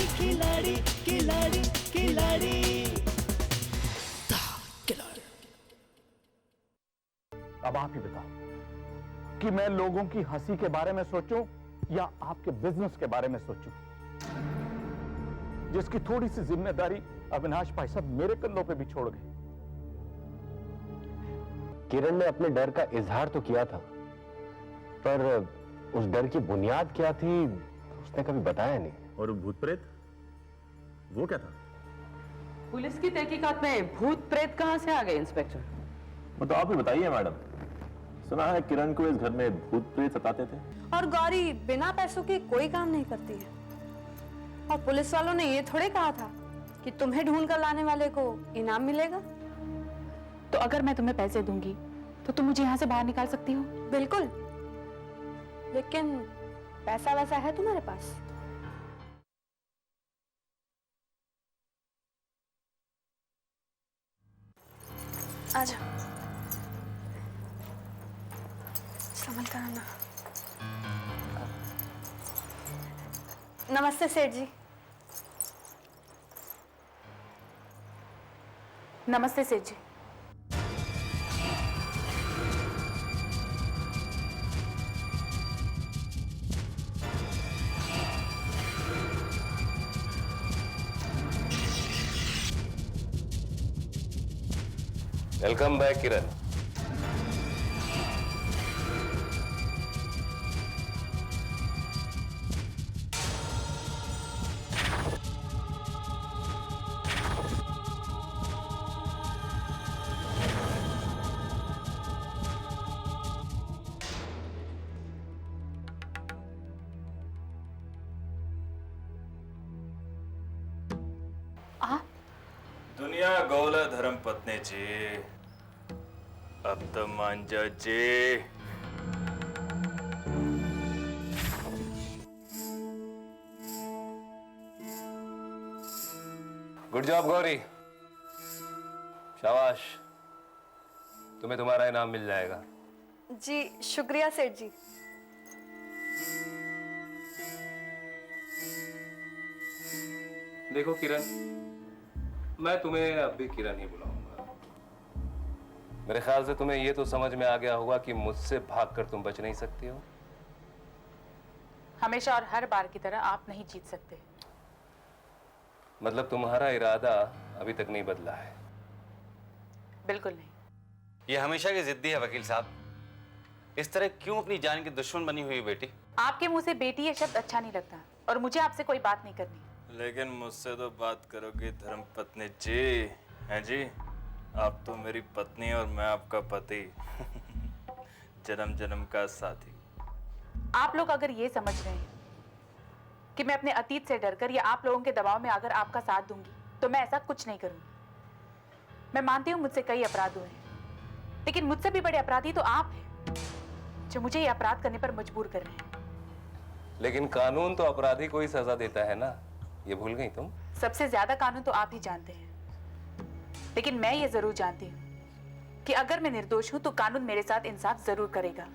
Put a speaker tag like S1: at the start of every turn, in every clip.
S1: खिलाड़ी खिलाड़ी खिलाड़ी।
S2: अब आप ही बताओ कि मैं लोगों की हंसी के बारे में सोचूं या आपके बिजनेस के बारे में सोचूं, जिसकी थोड़ी सी जिम्मेदारी अविनाश भाई साहब मेरे कंधों पे भी छोड़ गए।
S3: किरण ने अपने डर का इजहार तो किया था, पर उस डर की बुनियाद क्या थी उसने कभी बताया नहीं।
S2: और भूत प्रेत वो क्या था?
S4: पुलिस की तहकीकात में भूत प्रेत कहां से आ गए इंस्पेक्टर?
S5: वो तो आप ही बताइए मैडम। सुना है किरण को इस घर में भूत प्रेत सताते थे।
S6: और गौरी बिना पैसों के कोई काम नहीं करती है। और पुलिस वालों ने ये थोड़े कहा था कि तुम्हें ढूंढ कर लाने वाले को इनाम मिलेगा।
S7: तो अगर मैं तुम्हें पैसे दूंगी तो तुम मुझे यहाँ से बाहर निकाल सकती हो?
S6: बिल्कुल, लेकिन पैसा वैसा है तुम्हारे पास? आजा, संभल कर आना। नमस्ते सेठ जी।
S7: नमस्ते सेठ जी।
S3: वेलकम बैक किरण।
S8: दुनिया गौला धर्म पत्नी जी, अब तो मान जा जी।
S3: गुड जॉब गौरी, शाबाश, तुम्हें तुम्हारा इनाम मिल जाएगा।
S6: जी शुक्रिया सेठ जी।
S3: देखो किरण, मैं तुम्हें अब भी किरण ही बुलाऊंगा। मेरे ख्याल से तुम्हें यह तो समझ में आ गया होगा कि मुझसे भागकर तुम बच नहीं सकती हो।
S7: हमेशा और हर बार की तरह आप नहीं जीत सकते।
S3: मतलब तुम्हारा इरादा अभी तक नहीं बदला है?
S7: बिल्कुल नहीं।
S9: ये हमेशा की जिद्दी है वकील साहब। इस तरह क्यों अपनी जान की दुश्मन बनी हुई बेटी?
S7: आपके मुंह से बेटी ये शब्द अच्छा नहीं लगता और मुझे आपसे कोई बात नहीं करनी।
S8: लेकिन मुझसे तो बात करोगे धर्म पत्नी जी, हैं जी? आप तो मेरी पत्नी और मैं आपका पति, जन्म जन्म का साथी।
S7: आप लोग अगर ये समझ रहे हैं कि मैं अपने अतीत से डरकर या आप लोगों के दबाव में आकर आपका साथ दूंगी, तो मैं ऐसा कुछ नहीं करूंगी। मैं मानती हूं मुझसे कई अपराध हुए हैं, लेकिन मुझसे भी बड़े अपराधी तो आप हैं, जो मुझे ये अपराध करने पर मजबूर कर रहे हैं।
S3: लेकिन कानून तो अपराधी को ही सजा देता है ना, ये भूल गई तुम?
S7: सबसे ज्यादा कानून तो आप ही जानते हैं, लेकिन मैं ये जरूर जानती हूं कि अगर मैं निर्दोष हूं तो कानून मेरे साथ इंसाफ जरूर करेगा।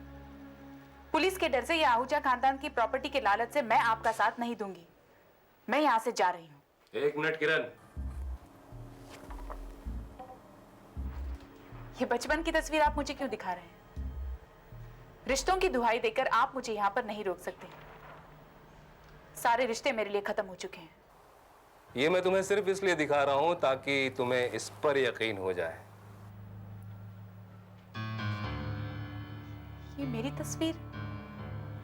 S7: पुलिस के डर से या आहूजा खानदान की प्रॉपर्टी के लालच से मैं आपका साथ नहीं दूंगी। मैं यहां से जा रही हूं।
S3: एक मिनट किरण।
S7: ये बचपन की तस्वीर आप मुझे क्यों दिखा रहे हैं? रिश्तों की दुहाई देकर आप मुझे यहां पर नहीं रोक सकते। सारे रिश्ते मेरे लिए खत्म हो चुके हैं।
S3: ये मैं तुम्हें सिर्फ इसलिए दिखा रहा हूं ताकि तुम्हें इस पर यकीन हो जाए।
S7: ये मेरी तस्वीर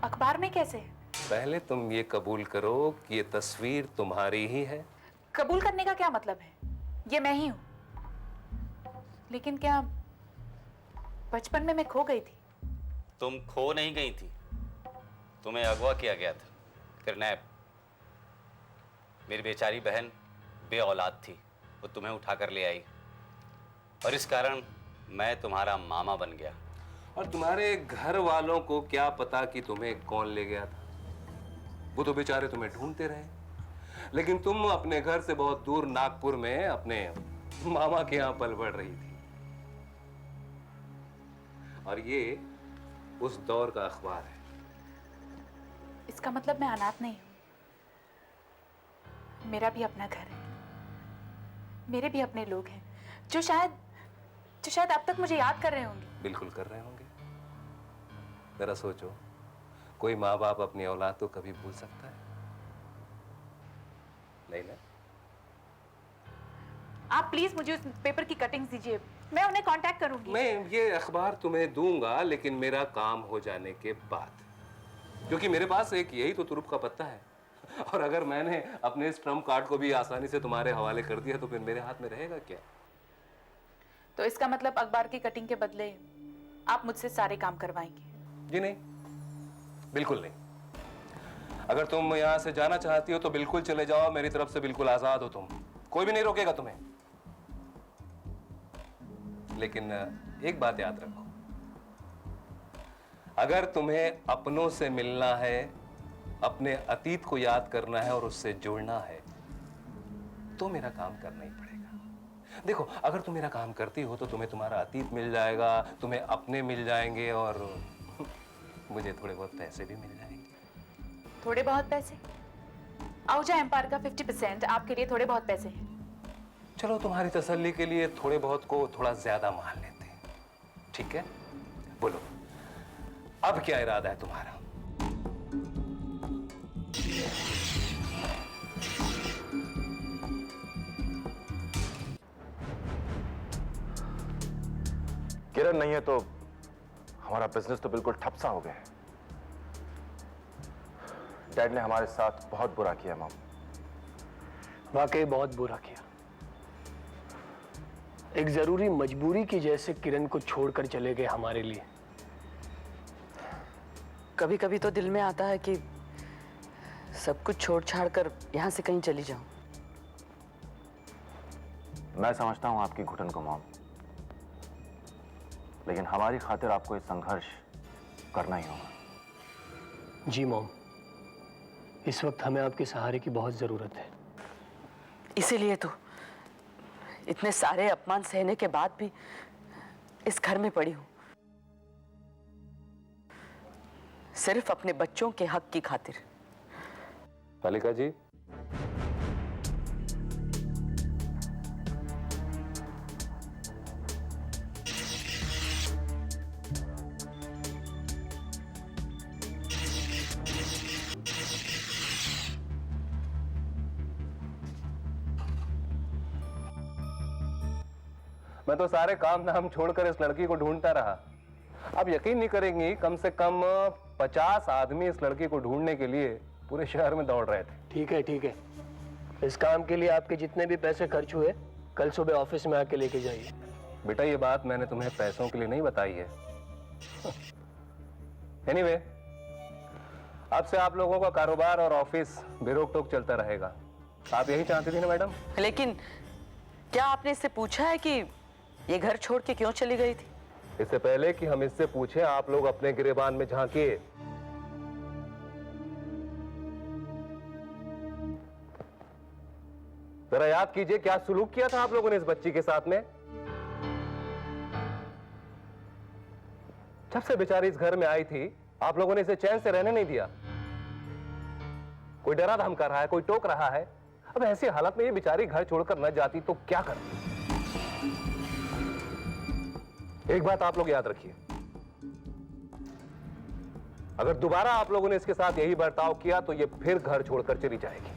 S7: अखबार में कैसे है?
S3: पहले तुम ये कबूल करो कि ये तस्वीर तुम्हारी ही है।
S7: कबूल करने का क्या मतलब है? ये मैं ही हूं। लेकिन क्या बचपन में मैं खो गई थी?
S9: तुम खो नहीं गई थी, तुम्हें अगवा किया गया था, किडनैप। मेरी बेचारी बहन बे औलाद थी, वो तुम्हें उठाकर ले आई और इस कारण मैं तुम्हारा मामा बन गया।
S3: और तुम्हारे घर वालों को क्या पता कि तुम्हें कौन ले गया था? वो तो बेचारे तुम्हें ढूंढते रहे, लेकिन तुम अपने घर से बहुत दूर नागपुर में अपने मामा के यहां पल बढ़ रही थी। और ये उस दौर का अखबार है।
S7: इसका मतलब मैं अनाथ नहीं हूं। मेरा भी अपना घर है, मेरे भी अपने लोग हैं जो शायद अब तक मुझे याद कर रहे होंगे।
S3: बिल्कुल कर रहे होंगे। जरा सोचो, कोई माँ बाप अपनी औलाद को कभी भूल सकता है? नहीं ना?
S7: आप प्लीज मुझे उस पेपर की कटिंग्स दीजिए, मैं उन्हें कांटेक्ट करूंगी।
S3: मैं ये अखबार तुम्हें दूंगा, लेकिन मेरा काम हो जाने के बाद, क्योंकि मेरे पास एक यही तो तुरुप का पत्ता है। और अगर मैंने अपने इस ट्रम्प कार्ड को भी आसानी से तुम्हारे हवाले कर दिया तो फिर मेरे हाथ में रहेगा क्या?
S7: तो इसका मतलब अखबार की कटिंग के बदले आप मुझसे सारे काम करवाएंगे?
S3: जी नहीं, बिल्कुल नहीं। अगर तुम यहाँ से जाना चाहती हो तो बिल्कुल चले जाओ, मेरी तरफ से बिल्कुल आजाद हो तुम, कोई भी नहीं रोकेगा तुम्हें। लेकिन एक बात याद रखो, अगर तुम्हें अपनों से मिलना है, अपने अतीत को याद करना है और उससे जुड़ना है, तो मेरा काम करना ही पड़ेगा। देखो, अगर तुम मेरा काम करती हो तो तुम्हें तुम्हारा अतीत मिल जाएगा, तुम्हें अपने मिल जाएंगे और मुझे थोड़े बहुत पैसे भी मिल जाएंगे।
S7: थोड़े बहुत पैसे? आहूजा एम्पायर का 50% आपके लिए थोड़े बहुत पैसे हैं।
S3: चलो, तुम्हारी तसल्ली के लिए थोड़े बहुत को थोड़ा ज्यादा मान लेते हैं, ठीक है? बोलो, अब क्या इरादा है तुम्हारा?
S5: किरण नहीं है तो हमारा बिजनेस तो बिल्कुल ठप सा हो गया है। डैड ने हमारे साथ बहुत बुरा किया मॉम।
S1: वाकई बहुत बुरा किया। एक जरूरी मजबूरी की जैसे किरण को छोड़कर चले गए हमारे लिए।
S4: कभी कभी तो दिल में आता है कि सब कुछ छोड़ छाड़ कर यहाँ से कहीं चली जाऊं।
S5: मैं समझता हूं आपकी घुटन को मॉम, लेकिन हमारी खातिर आपको ये संघर्ष करना ही होगा।
S1: जी मॉम, इस वक्त हमें आपके सहारे की बहुत जरूरत है।
S4: इसीलिए तो इतने सारे अपमान सहने के बाद भी इस घर में पड़ी हूं, सिर्फ अपने बच्चों के हक की खातिर।
S3: मल्लिका जी, मैं तो सारे काम धाम छोड़कर इस लड़की को ढूंढता रहा। आप यकीन नहीं करेंगी, कम से कम 50 आदमी इस लड़की को ढूंढने के लिए पूरे शहर में दौड़ रहे थे।
S1: ठीक है, ठीक है। इस काम के लिए आपके जितने भी पैसे खर्च हुए, कल सुबह ऑफिस में आके लेके जाइए।
S3: बेटा, ये बात मैंने तुम्हें पैसों के लिए नहीं बताई है। एनीवे, अब से आप लोगों का कारोबार और ऑफिस बेरोक टोक चलता रहेगा। आप यही चाहती थी ना मैडम?
S4: लेकिन क्या आपने इससे पूछा है कि ये घर छोड़ के क्यों चली गई थी?
S3: इससे पहले कि हम इससे पूछें, आप लोग अपने गिरेबान में झांकिए। जरा याद कीजिए, क्या सुलूक किया था आप लोगों ने इस बच्ची के साथ में? जब से बेचारी इस घर में आई थी, आप लोगों ने इसे चैन से रहने नहीं दिया। कोई डरा धमका रहा है, कोई टोक रहा है। अब ऐसी हालत में ये बेचारी घर छोड़कर न जाती तो क्या करती? एक बात आप लोग याद रखिए, अगर दोबारा आप लोगों ने इसके साथ यही बर्ताव किया तो ये फिर घर छोड़कर चली जाएगी।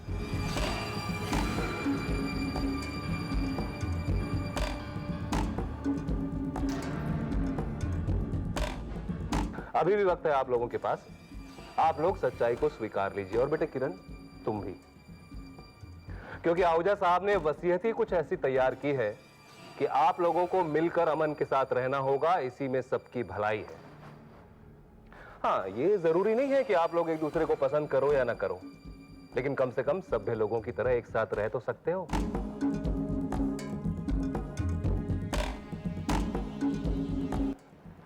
S3: अभी भी वक्त है आप लोगों के पास। आप लोग सच्चाई को स्वीकार लीजिए। और बेटे किरण, तुम भी, क्योंकि आहूजा साहब ने वसीयत ही कुछ ऐसी तैयार की है कि आप लोगों को मिलकर अमन के साथ रहना होगा। इसी में सबकी भलाई है। हाँ, ये जरूरी नहीं है कि आप लोग एक दूसरे को पसंद करो या ना करो, लेकिन कम से कम सभ्य लोगों की तरह एक साथ रह तो सकते हो।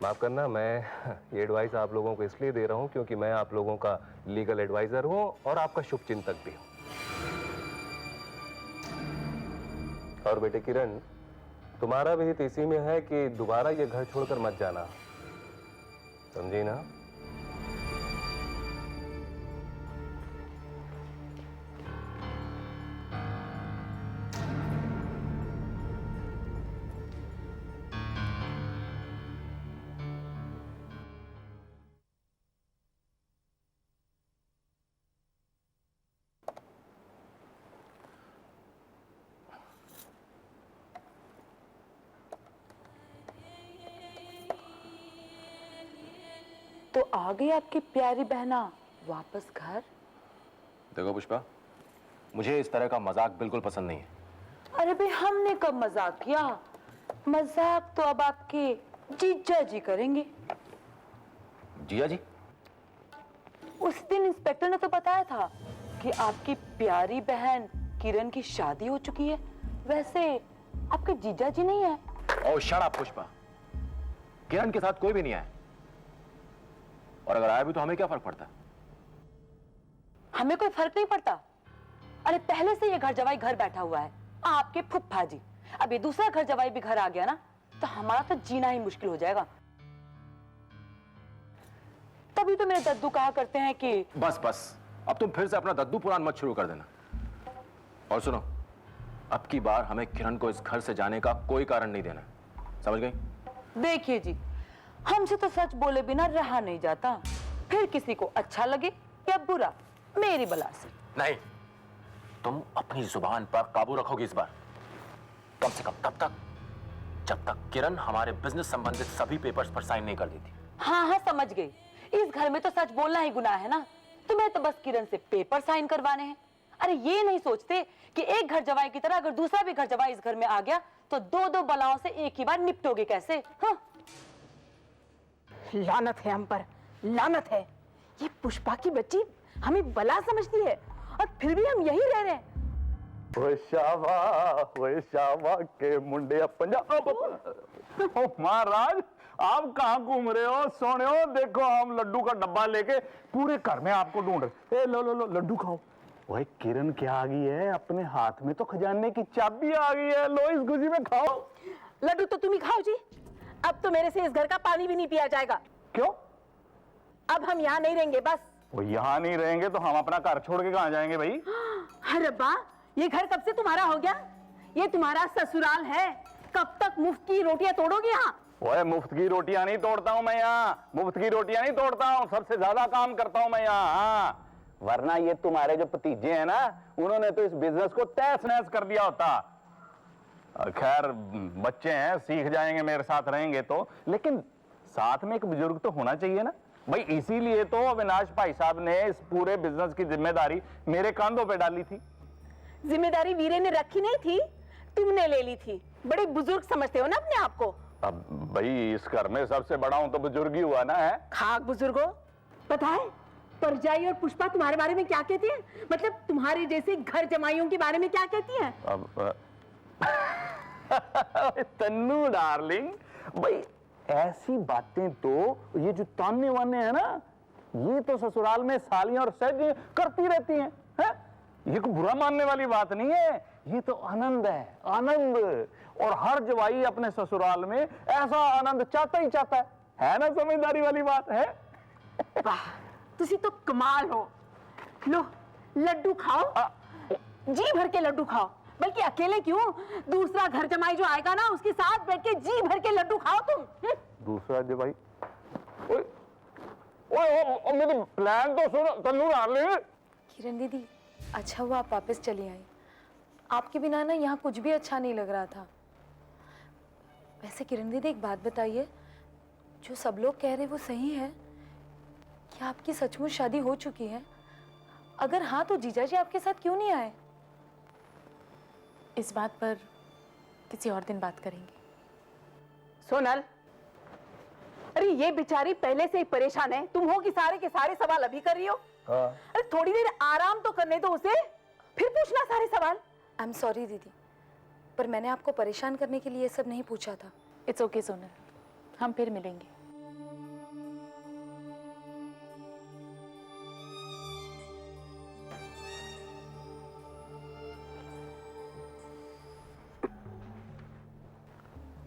S3: माफ करना, मैं ये एडवाइस आप लोगों को इसलिए दे रहा हूं क्योंकि मैं आप लोगों का लीगल एडवाइजर हूं और आपका शुभचिंतक भी हूं। और बेटे किरण, तुम्हारा भी हित इसी में है कि दोबारा ये घर छोड़कर मत जाना, समझी ना?
S4: तो आ गई आपकी प्यारी बहना वापस घर।
S5: देखो पुष्पा, मुझे इस तरह का मजाक बिल्कुल पसंद नहीं है।
S4: अरे भाई, हमने कब मजाक किया? मजाक तो अब आपके जीजा जी करेंगे।
S5: जिया जी?
S4: उस दिन इंस्पेक्टर ने तो बताया था कि आपकी प्यारी बहन किरण की शादी हो चुकी है। वैसे आपके जीजा जी नहीं है?
S5: ओह शट अप पुष्पा, किरण के साथ कोई भी नहीं आया, और अगर आया भी तो हमें क्या फर्क पड़ता है?
S4: हमें कोई फर्क नहीं पड़ता। अरे पहले से ये घर जवाई घर बैठा हुआ है, आपके फुफ्फा जी। अब ये दूसरा घर जवाई भी घर आ गया ना, तो हमारा तो जीना ही मुश्किल हो जाएगा। तभी तो मेरे दद्दू कहा करते हैं कि
S5: बस बस, अब तुम फिर से अपना दद्दू पुराण मत शुरू कर देना। और सुनो, अब की बार हमें किरण को इस घर से जाने का कोई कारण नहीं देना, समझ गई?
S4: देखिए जी, हमसे तो सच बोले बिना रहा नहीं जाता, फिर किसी को अच्छा लगे या बुरा, मेरी बला से।
S5: नहीं, तुम अपनी जुबान पर काबू रखोगी इस बार, कम से कम तब तक जब तक किरण हमारे बिजनेस संबंधित सभी पेपर्स पर साइन नहीं कर देती।
S4: हाँ हाँ, समझ गई। इस घर में तो सच बोलना ही गुनाह है ना। तुम्हें तो बस किरण से पेपर साइन करवाने हैं। अरे ये नहीं सोचते कि एक घर जवाई की तरह अगर दूसरा भी घर जवाई इस घर में आ गया तो दो दो बलाओं से एक ही बार निपटोगे कैसे? हाँ?
S7: लानत है हम पर, लानत है। ये पुष्पा की बच्ची हमें बला समझती है और फिर भी हम यही रह रहे हैं।
S2: ओए शावा के मुंडे पंजाब। ओ महाराज, आप कहाँ घूम रहे हो? सोने हो, देखो हम लड्डू का डब्बा लेके पूरे घर में आपको ढूंढ रहे। लो लो लो, लड्डू खाओ। ओए किरण क्या आ गई है? अपने हाथ में तो खजाने की चाबी आ गई है। लो इस खुशी में खाओ।
S7: लड्डू तो तुम ही खाओ जी। अब तो मेरे से इस घर का पानी भी नहीं पिया जाएगा।
S2: क्यों?
S7: अब हम यहाँ नहीं रहेंगे बस।
S2: वो यहाँ नहीं रहेंगे तो हम अपना घर छोड़ के कहाँ जाएंगे भाई?
S7: अरे बा, ये घर कब से तुम्हारा हो गया? ये तुम्हारा ससुराल है। कब तक मुफ्त की रोटियां तोड़ोगे यहाँ?
S2: ओए मुफ्त की रोटियां नहीं तोड़ता हूँ मैं यहाँ, मुफ्त की रोटियां नहीं तोड़ता हूँ, सबसे ज्यादा काम करता हूँ मैं यहाँ। हाँ, वरना ये तुम्हारे जो भतीजे हैं ना, उन्होंने तो इस बिजनेस को तहस नहस कर दिया होता। खैर बच्चे हैं, सीख जाएंगे मेरे साथ रहेंगे तो, लेकिन साथ में एक बुजुर्ग तो होना चाहिए ना भाई। इसीलिए तो अविनाश भाई साहब ने इस पूरे बिजनेस की जिम्मेदारी मेरे कांधों पे डाली थी।
S7: जिम्मेदारी वीरे ने रखी नहीं थी, तुमने ले ली थी। बड़े बुजुर्ग समझते हो ना अपने आप को।
S2: अब भाई इस घर में सबसे बड़ा हूं तो बुजुर्ग ही हुआ ना है।
S7: खाक बुजुर्गो, पता है परजाई और पुष्पा तुम्हारे बारे में क्या कहती है? मतलब तुम्हारे जैसे घर जमाइयों के बारे में क्या कहती है?
S2: अब तन्नू डार्लिंग, भाई ऐसी बातें तो ये जो ताने वाने हैं ना, ये तो ससुराल में सालियां और सहज करती रहती हैं, है? ये कोई बुरा मानने वाली बात नहीं है, ये तो आनंद है, आनंद। और हर जवाई अपने ससुराल में ऐसा आनंद चाहता ही चाहता है ना? समझदारी वाली बात है।
S7: वाह, तुसी तो कमाल हो। लो लड्डू खाओ, जी भर के लड्डू खाओ। बल्कि अकेले क्यों, दूसरा घर जमाई जो आएगा ना, उसके साथ बैठ के जी भर के लड्डू खाओ तुम।
S2: दूसरा जवाई? ओए ओए, मेरे प्लान तो सुनो तन्नू डार्लिंग।
S6: किरण दीदी, अच्छा हुआ आप वापस चली आई। आपके बिना ना यहाँ कुछ भी अच्छा नहीं लग रहा था। वैसे किरण दीदी एक बात बताइए, जो सब लोग कह रहे वो सही है? क्या आपकी सचमुच शादी हो चुकी है? अगर हाँ तो जीजा जी आपके साथ क्यों नहीं आए?
S7: इस बात पर किसी और दिन बात करेंगे।
S10: सोनल, अरे ये बेचारी पहले से ही परेशान है, तुम हो कि सारे के सारे सवाल अभी कर रही हो?
S2: हाँ।
S10: अरे थोड़ी देर आराम तो करने दो उसे, फिर पूछना सारे सवाल।
S6: आई एम सॉरी दीदी, पर मैंने आपको परेशान करने के लिए ये सब नहीं पूछा था।
S7: इट्स ओके सोनल, हम फिर मिलेंगे।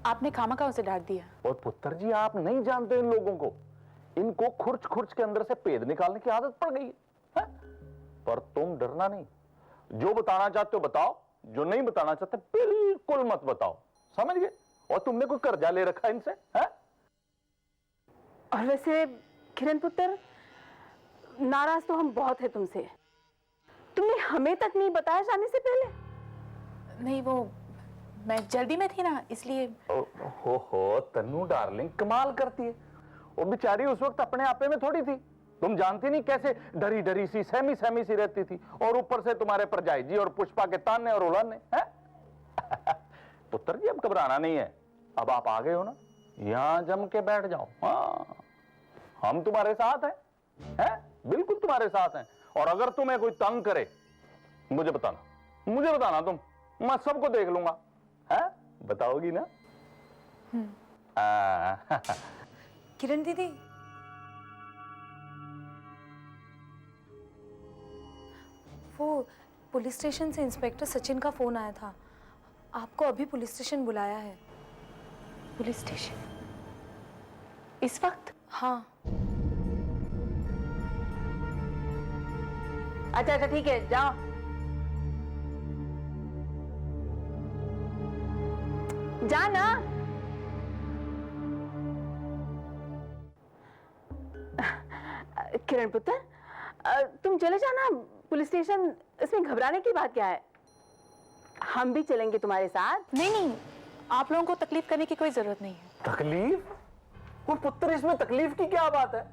S7: आपने खामखा उसे डांट दिया।
S2: और पुत्र जी, आप नहीं जानते इन लोगों को, इनको खुर्च खुर्च के अंदर से पेद निकालने की आदत पड़ गई है? पर तुम डरना नहीं, जो बताना चाहते हो बताओ, जो नहीं बताना चाहते बिल्कुल मत बताओ, समझ गए? और तुमने कोई कर्जा ले रखा है इनसे, है?
S10: और वैसे किरण पुत्र, नाराज तो हम बहुत है तुमसे। तुमने हमें तक नहीं बताया जाने से पहले।
S7: नहीं, वो मैं जल्दी में थी ना, इसलिए।
S2: हो तन्नू डार्लिंग, कमाल करती है। वो बेचारी उस वक्त अपने आपे में थोड़ी थी, तुम जानती नहीं कैसे डरी डरी सी सहमी सहमी सी रहती थी, और ऊपर से तुम्हारे परजाई जी और पुष्पा के ताने और उड़ाने हैं। पुत्र जी अब घबराना नहीं है, अब आप आ गए हो ना, यहां जम के बैठ जाओ। हाँ, हम तुम्हारे साथ हैं, बिल्कुल तुम्हारे साथ हैं। और अगर तुम्हें कोई तंग करे मुझे बताना तुम, मैं सबको देख लूंगा। है बताओगी ना?
S6: किरण दीदी, वो पुलिस स्टेशन से इंस्पेक्टर सचिन का फोन आया था, आपको अभी पुलिस स्टेशन बुलाया है।
S10: पुलिस स्टेशन इस वक्त?
S6: हाँ।
S10: अच्छा ठीक है, जाओ। जाना। किरण पुत्र, तुम चले जाना पुलिस स्टेशन, इसमें घबराने की बात क्या है? हम भी चलेंगे तुम्हारे साथ।
S7: नहीं, आप लोगों को तकलीफ करने की कोई जरूरत नहीं है।
S2: तकलीफ? वो पुत्र, इसमें तकलीफ की क्या बात है?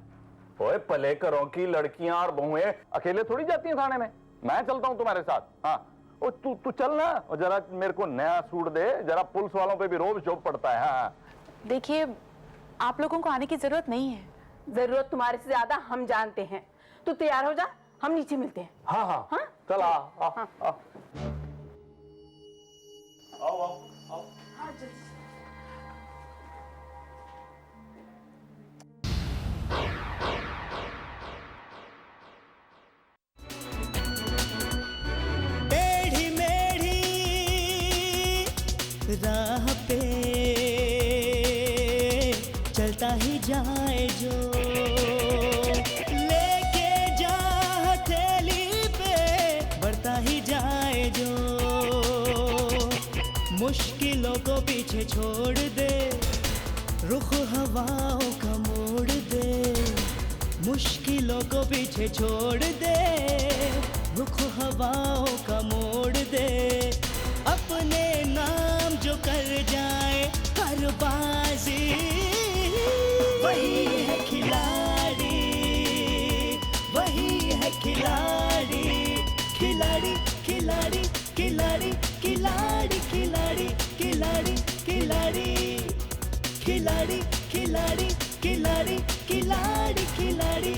S2: ओए, पले घरों की लड़कियां और बहुएं अकेले थोड़ी जाती हैं थाने में, मैं चलता हूं तुम्हारे साथ। हाँ, ओ तू चल ना, और जरा मेरे को नया सूट दे, जरा पुलिस वालों पे भी रोब शोभ पड़ता है। हाँ
S7: देखिए, आप लोगों को आने की जरूरत नहीं है।
S10: जरूरत तुम्हारे से ज्यादा हम जानते हैं। तू तैयार हो जा, हम नीचे मिलते हैं।
S2: हाँ हाँ
S10: हाँ?
S2: चल आ। आओ।
S10: हाँ, जल्दी।
S11: राह पे चलता ही जाए जो, लेके जा हथेली पे बढ़ता ही जाए जो, मुश्किलों को पीछे छोड़ दे, रुख हवाओं का मोड़ दे, मुश्किलों को पीछे छोड़ दे, रुख हवाओं का मोड़ दे, अपने नाम जो कर जाए हर बाजी, वही है खिलाड़ी, वही है खिलाड़ी, खिलाड़ी खिलाड़ी खिलाड़ी खिलाड़ी खिलाड़ी खिलाड़ी खिलाड़ी खिलाड़ी खिलाड़ी खिलाड़ी खिलाड़ी खिलाड़ी